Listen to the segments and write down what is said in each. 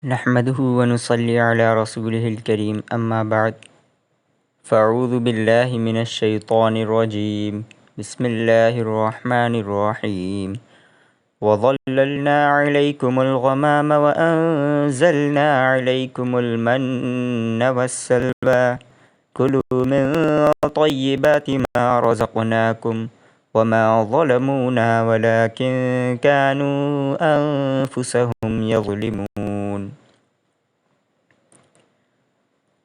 نحمده ونصلي على رسوله الكريم أما بعد فأعوذ بالله من الشيطان الرجيم بسم الله الرحمن الرحيم وظللنا عليكم الغمام وأنزلنا عليكم المن والسلوى كلوا من طيبات ما رزقناكم وما ظلمونا ولكن كانوا أنفسهم يظلمون۔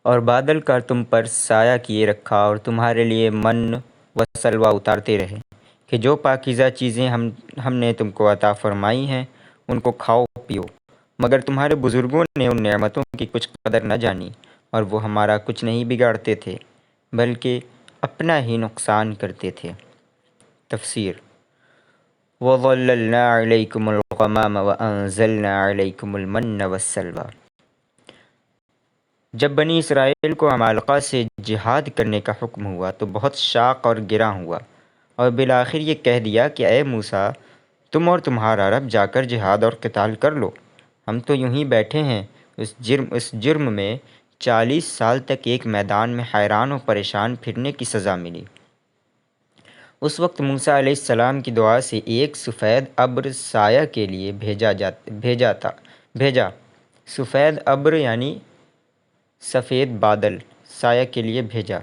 اور بادل کا تم پر سایہ کیے رکھا اور تمہارے لیے من و سلوہ اتارتے رہے کہ جو پاکیزہ چیزیں ہم نے تم کو عطا فرمائی ہیں ان کو کھاؤ پیو، مگر تمہارے بزرگوں نے ان نعمتوں کی کچھ قدر نہ جانی اور وہ ہمارا کچھ نہیں بگاڑتے تھے بلکہ اپنا ہی نقصان کرتے تھے۔ تفسیر: وَظَلَّلْنَا عَلَيْكُمُ الْغَمَامَ وَأَنزَلْنَا عَلَيْكُمُ الْمَنَّ وَالسَّلْوَىٰ۔ جب بنی اسرائیل کو عمالقہ سے جہاد کرنے کا حکم ہوا تو بہت شاق اور گراں ہوا، اور بالآخر یہ کہہ دیا کہ اے موسیٰ، تم اور تمہارا رب جا کر جہاد اور قتال کر لو، ہم تو یوں ہی بیٹھے ہیں۔ اس جرم میں 40 سال تک ایک میدان میں حیران و پریشان پھرنے کی سزا ملی۔ اس وقت موسیٰ علیہ السلام کی دعا سے ایک سفید ابر سایہ کے لیے بھیجا۔ سفید ابر یعنی سفید بادل سایہ کے لیے بھیجا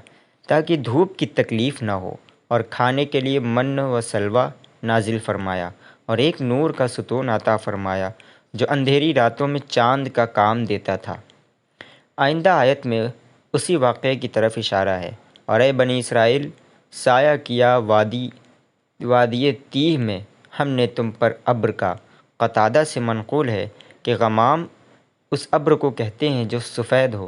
تاکہ دھوپ کی تکلیف نہ ہو، اور کھانے کے لیے من و سلوہ نازل فرمایا، اور ایک نور کا ستون عطا فرمایا جو اندھیری راتوں میں چاند کا کام دیتا تھا۔ آئندہ آیت میں اسی واقعے کی طرف اشارہ ہے۔ اور اے بنی اسرائیل، سایہ کیا وادی تیہ میں ہم نے تم پر ابر کا۔ قتادہ سے منقول ہے کہ غمام اس ابر کو کہتے ہیں جو سفید ہو۔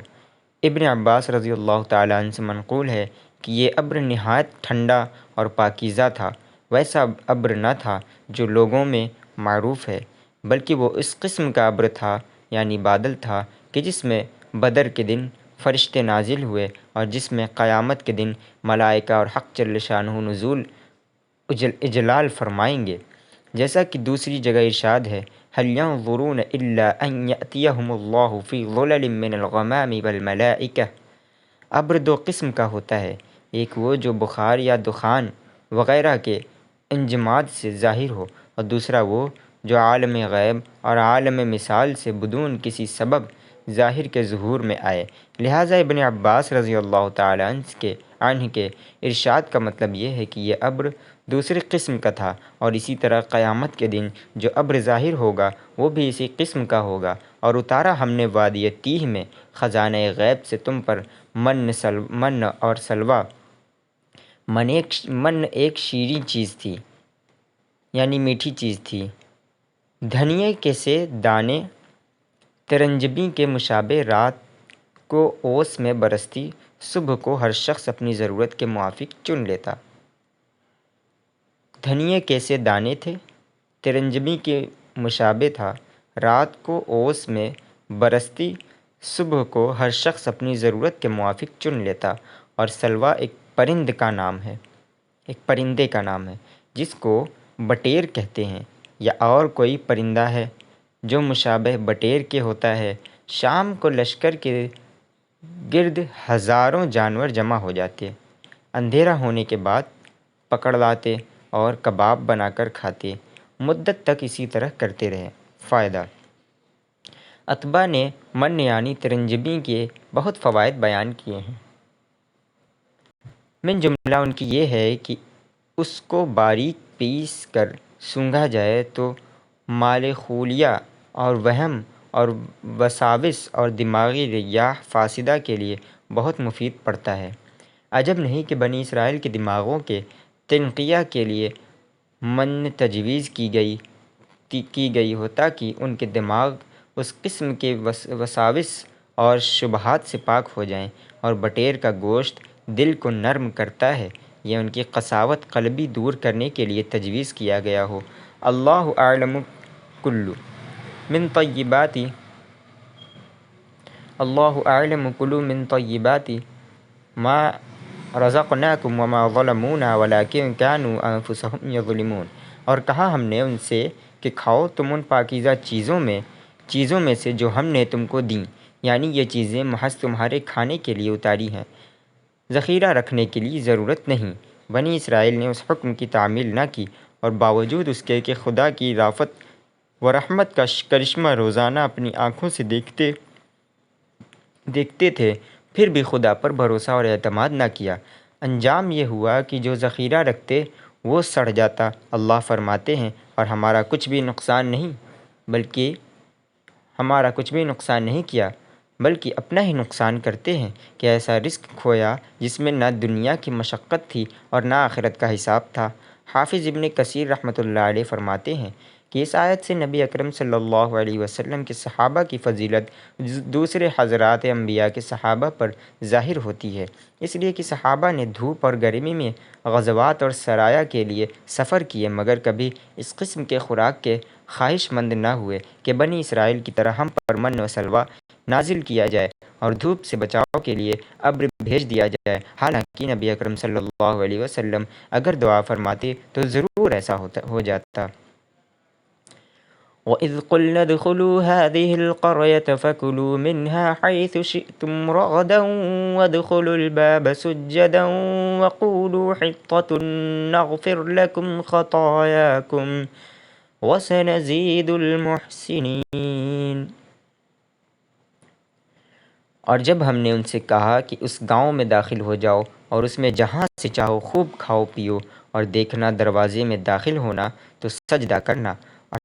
ابن عباس رضی اللہ تعالیٰ عنہ سے منقول ہے کہ یہ ابر نہایت ٹھنڈا اور پاکیزہ تھا، ویسا ابر نہ تھا جو لوگوں میں معروف ہے، بلکہ وہ اس قسم کا ابر تھا یعنی بادل تھا کہ جس میں بدر کے دن فرشتے نازل ہوئے اور جس میں قیامت کے دن ملائکہ اور حق جل شانہ نزول اجلال فرمائیں گے، جیسا کہ دوسری جگہ ارشاد ہے: هل ينظرون الا ان يأتيهم الله في ظلل من الغمام والملائكة۔ ابر دو قسم کا ہوتا ہے، ایک وہ جو بخار یا دخان وغیرہ کے انجماد سے ظاہر ہو، اور دوسرا وہ جو عالم غیب اور عالم مثال سے بدون کسی سبب ظاہر کے ظہور میں آئے۔ لہٰذا ابن عباس رضی اللہ تعالیٰ عنہ کے ارشاد کا مطلب یہ ہے کہ یہ ابر دوسری قسم کا تھا، اور اسی طرح قیامت کے دن جو ابر ظاہر ہوگا وہ بھی اسی قسم کا ہوگا۔ اور اتارا ہم نے وادی تیہ میں خزانہ غیب سے تم پر من اور سلوہ۔ من ایک شیریں چیز تھی یعنی میٹھی چیز تھی، دھنیے کے سے دانے ترنجبین کے مشابہ، رات کو اوس میں برستی، صبح کو ہر شخص اپنی ضرورت کے موافق چن لیتا۔ دھنیے کیسے دانے تھے، ترنجبی کے مشابہ تھا، رات کو اوس میں برستی، صبح کو ہر شخص اپنی ضرورت کے موافق چن لیتا۔ اور سلوہ ایک پرندے کا نام ہے جس کو بٹیر کہتے ہیں، یا اور کوئی پرندہ ہے جو مشابہ بٹیر کے ہوتا ہے۔ شام کو لشکر کے گرد ہزاروں جانور جمع ہو جاتے، اندھیرا ہونے کے بعد پکڑ لاتے اور کباب بنا کر کھاتے، مدت تک اسی طرح کرتے رہے۔ فائدہ: اتباع نے من یعنی ترنجبین کے بہت فوائد بیان کیے ہیں۔ من جملہ ان کی یہ ہے کہ اس کو باریک پیس کر سونگھا جائے تو مالخولیہ اور وہم اور وساوس اور دماغی ریاح فاسدہ کے لیے بہت مفید پڑتا ہے۔ عجب نہیں کہ بنی اسرائیل کے دماغوں کے تنقیہ کے لیے من تجویز کی گئی ہو تاکہ ان کے دماغ اس قسم کے وساوس اور شبہات سے پاک ہو جائیں، اور بٹیر کا گوشت دل کو نرم کرتا ہے، یہ ان کی قساوت قلبی دور کرنے کے لیے تجویز کیا گیا ہو۔ اللہ اعلم کلوا من طیبات ما رزقناکم وما ظلمونا ولکن كانوا انفسهم یظلمون۔ اور کہا ہم نے ان سے کہ کھاؤ تم ان پاکیزہ چیزوں میں چیزوں میں سے جو ہم نے تم کو دیں، یعنی یہ چیزیں محض تمہارے کھانے کے لیے اتاری ہیں، ذخیرہ رکھنے کے لیے ضرورت نہیں۔ بنی اسرائیل نے اس حکم کی تعمیل نہ کی، اور باوجود اس کے کہ خدا کی رافت و رحمت کا کرشمہ روزانہ اپنی آنکھوں سے دیکھتے تھے، پھر بھی خدا پر بھروسہ اور اعتماد نہ کیا۔ انجام یہ ہوا کہ جو ذخیرہ رکھتے وہ سڑ جاتا۔ اللہ فرماتے ہیں، اور ہمارا کچھ بھی نقصان نہیں کیا، بلکہ اپنا ہی نقصان کرتے ہیں کہ ایسا رزق کھویا جس میں نہ دنیا کی مشقت تھی اور نہ آخرت کا حساب تھا۔ حافظ ابن کثیر رحمۃ اللہ علیہ فرماتے ہیں کہ اس آیت سے نبی اکرم صلی اللہ علیہ وسلم کے صحابہ کی فضیلت دوسرے حضرات انبیاء کے صحابہ پر ظاہر ہوتی ہے، اس لیے کہ صحابہ نے دھوپ اور گرمی میں غزوات اور سرایا کے لیے سفر کیے، مگر کبھی اس قسم کے خوراک کے خواہش مند نہ ہوئے کہ بنی اسرائیل کی طرح ہم پر من و سلوہ نازل کیا جائے اور دھوپ سے بچاؤ کے لیے ابر بھیج دیا جائے۔ حالانکہ نبی اکرم صلی اللہ علیہ وسلم اگر دعا فرماتے تو ضرور ایسا ہو جاتا۔ وَإِذْ قُلْنَا ادْخُلُوا هَٰذِهِ الْقَرْيَةَ فَكُلُوا مِنْهَا حَيْثُ شِئْتُمْ رَغَدًا وَادْخُلُوا الْبَابَ سُجَّدًا وَقُولُوا حِطَّةٌ نَغْفِرْ لَكُمْ خَطَايَاكُمْ وَسَنَزِيدُ الْمُحْسِنِينَ۔ اور جب ہم نے ان سے کہا کہ اس گاؤں میں داخل ہو جاؤ اور اس میں جہاں سے چاہو خوب کھاؤ پیو، اور دیکھنا دروازے میں داخل ہونا تو سجدہ کرنا اور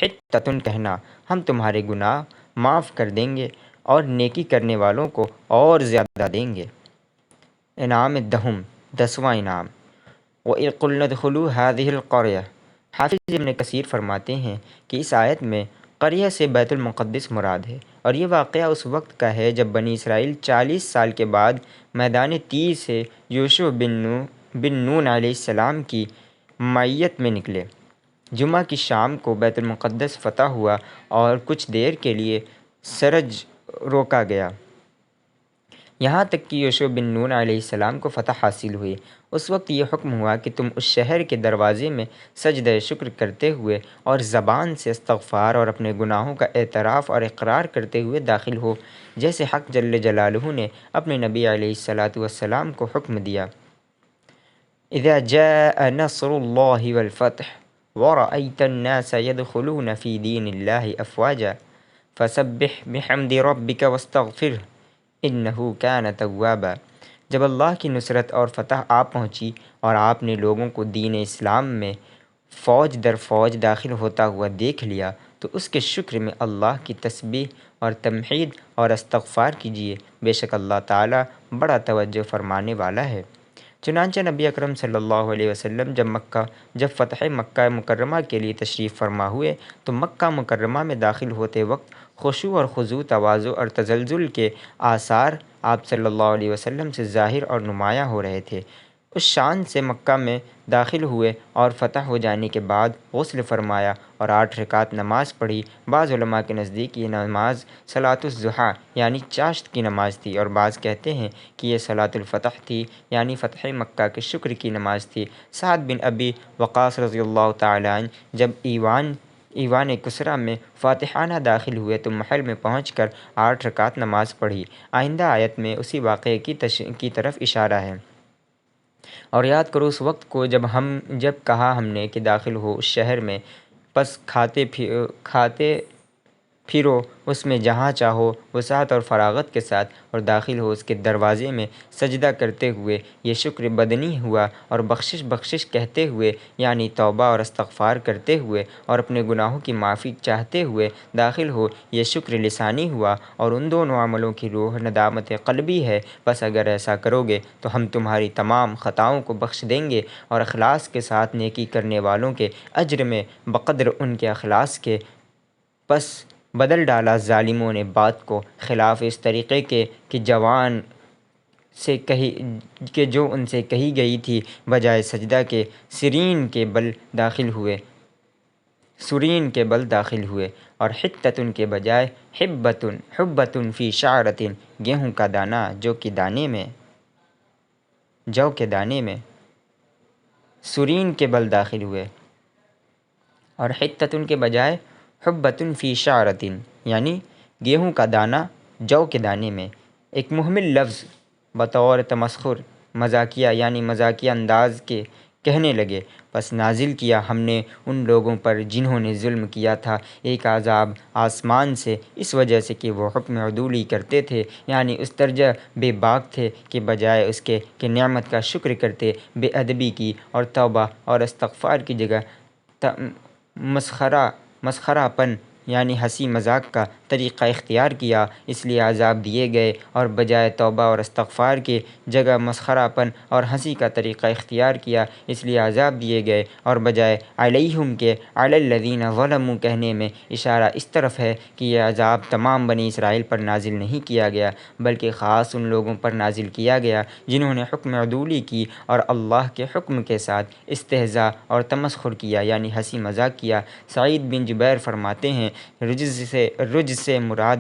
حطۃ کہنا، ہم تمہارے گناہ معاف کر دیں گے اور نیکی کرنے والوں کو اور زیادہ دیں گے۔ انعام الدہم، 10واں انعام۔ وَإِذْ قُلْنَا ادْخُلُوا هَٰذِهِ الْقَرْيَةَ، حافظ ابن کثیر فرماتے ہیں کہ اس آیت میں قریہ سے بیت المقدس مراد ہے، اور یہ واقعہ اس وقت کا ہے جب بنی اسرائیل 40 سال کے بعد میدان تیر سے یوشع بن نون علیہ السلام کی معیت میں نکلے۔ جمعہ کی شام کو بیت المقدس فتح ہوا اور کچھ دیر کے لیے سرج روکا گیا، یہاں تک کہ یوشع بن نون علیہ السلام کو فتح حاصل ہوئی۔ اس وقت یہ حکم ہوا کہ تم اس شہر کے دروازے میں سجدہ شکر کرتے ہوئے اور زبان سے استغفار اور اپنے گناہوں کا اعتراف اور اقرار کرتے ہوئے داخل ہو، جیسے حق جل جلالہ نے اپنے نبی علیہ الصلاۃ والسلام کو حکم دیا۔ اذا جاء نصر اللہ والفتح ورأيت الناس يدخلون في دين الله افواجا فسبح بحمد ربك واستغفره انه كان توابا۔ جب اللہ کی نصرت اور فتح آ پہنچی اور آپ نے لوگوں کو دین اسلام میں فوج در فوج داخل ہوتا ہوا دیکھ لیا تو اس کے شکر میں اللہ کی تسبیح اور تمحید اور استغفار کیجیے، بے شک اللہ تعالیٰ بڑا توجہ فرمانے والا ہے۔ چنانچہ نبی اکرم صلی اللہ علیہ وسلم جب فتح مکہ مکرمہ کے لیے تشریف فرما ہوئے تو مکہ مکرمہ میں داخل ہوتے وقت خشوع اور خضوع، تواضع اور تزلزل کے آثار آپ صلی اللہ علیہ وسلم سے ظاہر اور نمایاں ہو رہے تھے۔ اس شان سے مکہ میں داخل ہوئے اور فتح ہو جانے کے بعد غسل فرمایا اور 8 رکعت نماز پڑھی۔ بعض علماء کے نزدیک یہ نماز صلاۃ الضحیٰ یعنی چاشت کی نماز تھی، اور بعض کہتے ہیں کہ یہ صلاۃ الفتح تھی، یعنی فتح مکہ کے شکر کی نماز تھی۔ سعد بن ابی وقاص رضی اللہ تعالیٰ عنہ جب ایوان کسریٰ میں فاتحانہ داخل ہوئے تو محل میں پہنچ کر 8 رکعت نماز پڑھی۔ آئندہ آیت میں اسی واقعے کی طرف اشارہ ہے۔ اور یاد کرو اس وقت کو جب کہا ہم نے کہ داخل ہو اس شہر میں، پس کھاتے پھرو اس میں جہاں چاہو وسعت اور فراغت کے ساتھ، اور داخل ہو اس کے دروازے میں سجدہ کرتے ہوئے، یہ شکر بدنی ہوا، اور بخشش کہتے ہوئے یعنی توبہ اور استغفار کرتے ہوئے اور اپنے گناہوں کی معافی چاہتے ہوئے داخل ہو، یہ شکر لسانی ہوا، اور ان دونوں عملوں کی روح ندامت قلبی ہے۔ بس اگر ایسا کرو گے تو ہم تمہاری تمام خطاؤں کو بخش دیں گے، اور اخلاص کے ساتھ نیکی کرنے والوں کے اجر میں بقدر ان کے اخلاص کے۔ پس بدل ڈالا ظالموں نے بات کو خلاف اس طریقے کے کہ جو ان سے کہی گئی تھی، بجائے سجدہ کے سرین کے بل داخل ہوئے، اور حطۃ کے بجائے حبۃ فی شعرۃ، گیہوں کا دانہ جو کے دانے میں سرین کے بل داخل ہوئے، اور حطۃ کے بجائے حبۃ فی شعرۃ، یعنی گیہوں کا دانہ جو کے دانے میں، ایک محمل لفظ بطور تمسخر، مزاقیہ یعنی مزاقیہ انداز کے کہنے لگے، پس نازل کیا ہم نے ان لوگوں پر جنہوں نے ظلم کیا تھا ایک عذاب آسمان سے، اس وجہ سے کہ وہ حکم عدولی کرتے تھے، یعنی اس درجہ بے باک تھے کہ بجائے اس کے کہ نعمت کا شکر کرتے، بے ادبی کی اور توبہ اور استغفار کی جگہ مسخرہ پن یعنی ہنسی مذاق کا طریقہ اختیار کیا، اس لیے عذاب دیے گئے، اور بجائے توبہ اور استغفار کے جگہ مسخرہ پن اور ہنسی کا طریقہ اختیار کیا، اس لیے عذاب دیے گئے، اور بجائے علیہم کے علی الذین ظلموا کہنے میں اشارہ اس طرف ہے کہ یہ عذاب تمام بنی اسرائیل پر نازل نہیں کیا گیا، بلکہ خاص ان لوگوں پر نازل کیا گیا جنہوں نے حکم عدولی کی اور اللہ کے حکم کے ساتھ استہزاء اور تمسخر کیا یعنی ہنسی مذاق کیا۔ سعید بن جبیر فرماتے ہیں رجز سے مراد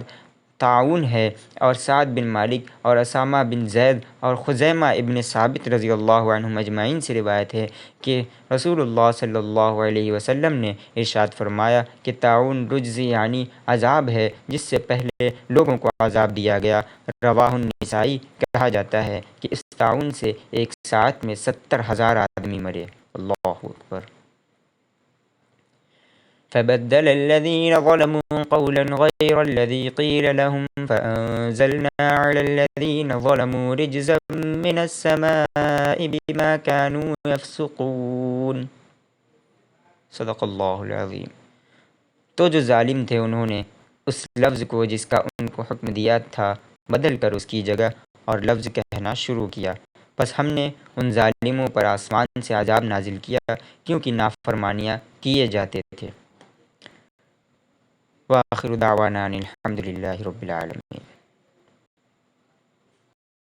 طاعون ہے، اور سعد بن مالک اور اسامہ بن زید اور خزیمہ ابن ثابت رضی اللہ عنہم اجمعین سے روایت ہے کہ رسول اللہ صلی اللہ علیہ وسلم نے ارشاد فرمایا کہ طاعون رجز یعنی عذاب ہے جس سے پہلے لوگوں کو عذاب دیا گیا۔ رواہ النسائی کہا جاتا ہے کہ اس طاعون سے ایک ساعت میں 70,000 آدمی مرے۔ اللہ اکبر۔ فبدل الذين ظلموا قولا غير الذي قيل لهم فأنزلنا على الذين ظلموا رجزا من السماء بما كانوا يفسقون۔ صدق اللہ العظیم۔ تو جو ظالم تھے انہوں نے اس لفظ کو جس کا ان کو حکم دیا تھا بدل کر اس کی جگہ اور لفظ کہنا شروع کیا، پس ہم نے ان ظالموں پر آسمان سے عذاب نازل کیا کیونکہ نافرمانیاں کیے جاتے تھے۔ وآخر دعوانا ان الحمد للہ رب العالمین۔